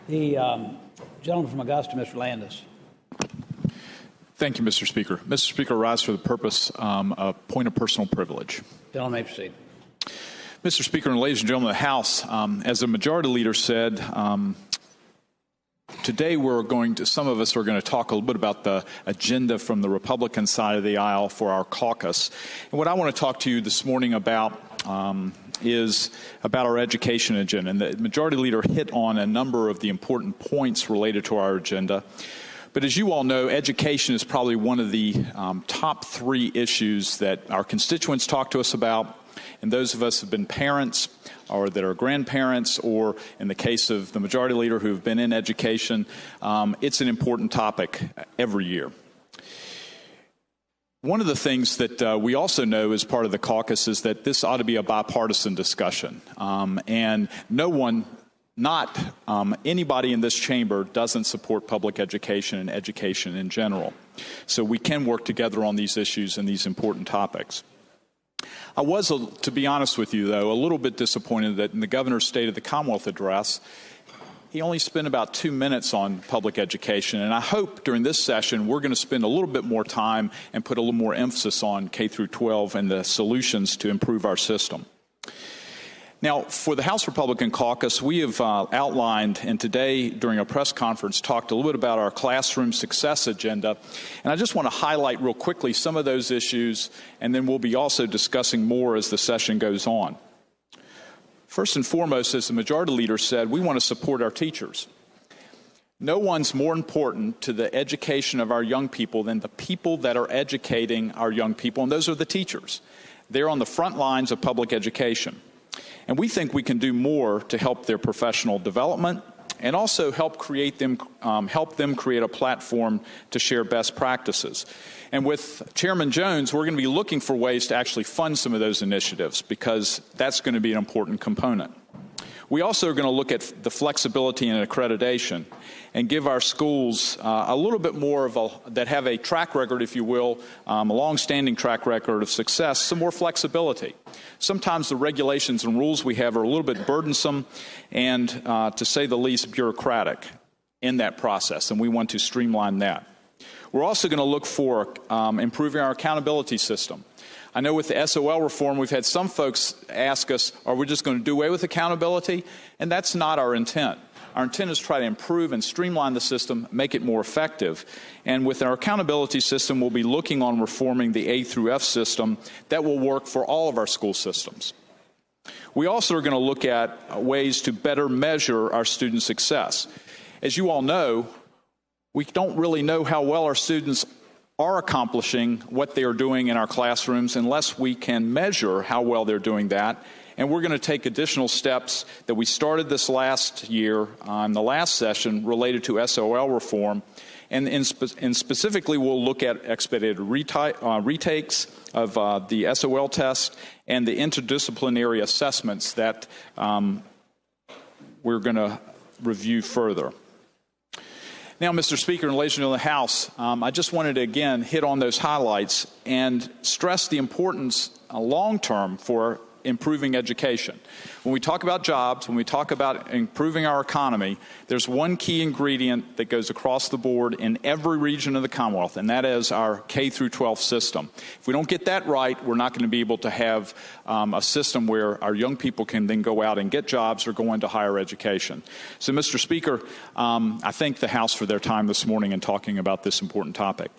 The gentleman from Augusta, Mr. Landis. Thank you, Mr. Speaker. Mr. Speaker, I rise for the purpose of point of personal privilege. Gentleman may proceed. Mr. Speaker, and ladies and gentlemen of the House, as the Majority Leader said, today some of us are going to talk a little bit about the agenda from the Republican side of the aisle for our caucus. And what I want to talk to you this morning about is about our education agenda. And the Majority Leader hit on a number of the important points related to our agenda. But as you all know, education is probably one of the top three issues that our constituents talk to us about. And those of us who have been parents or that are grandparents, or in the case of the Majority Leader who have been in education, it's an important topic every year. One of the things that we also know as part of the caucus is that this ought to be a bipartisan discussion. And no one, not anybody in this chamber, doesn't support public education and education in general. So we can work together on these issues and these important topics. I was, to be honest with you, though, a little bit disappointed that in the Governor's State of the Commonwealth address, he only spent about 2 minutes on public education. And I hope during this session we're going to spend a little bit more time and put a little more emphasis on K-12 and the solutions to improve our system. Now, for the House Republican Caucus, we have outlined, and today during a press conference talked a little bit about our classroom success agenda. And I just want to highlight real quickly some of those issues, and then we'll be also discussing more as the session goes on. First and foremost, as the Majority Leader said, we want to support our teachers. No one's more important to the education of our young people than the people that are educating our young people, and those are the teachers. They're on the front lines of public education. And we think we can do more to help their professional development and also help them create a platform to share best practices. And with Chairman Jones, we're going to be looking for ways to actually fund some of those initiatives because that's going to be an important component. We also are going to look at the flexibility and accreditation and give our schools a little bit more that have a track record, if you will, a long-standing track record of success, some more flexibility. Sometimes the regulations and rules we have are a little bit burdensome and, to say the least, bureaucratic in that process, and we want to streamline that. We're also going to look for improving our accountability system. I know with the SOL reform, we've had some folks ask us, are we just going to do away with accountability? And that's not our intent. Our intent is to try to improve and streamline the system, make it more effective. And with our accountability system, we'll be looking on reforming the A through F system that will work for all of our school systems. We also are going to look at ways to better measure our student success. As you all know, we don't really know how well our students are accomplishing what they are doing in our classrooms unless we can measure how well they're doing that. And we're going to take additional steps that we started this last year on the last session related to SOL reform. And specifically, we'll look at expedited retakes of the SOL test and the interdisciplinary assessments that we're going to review further. Now, Mr. Speaker and ladies and gentlemen of the House, I just wanted to again hit on those highlights and stress the importance long-term for improving education. When we talk about jobs, when we talk about improving our economy, there's one key ingredient that goes across the board in every region of the Commonwealth, and that is our K-12 system. If we don't get that right, we're not going to be able to have a system where our young people can then go out and get jobs or go into higher education. So, Mr. Speaker, I thank the House for their time this morning in talking about this important topic.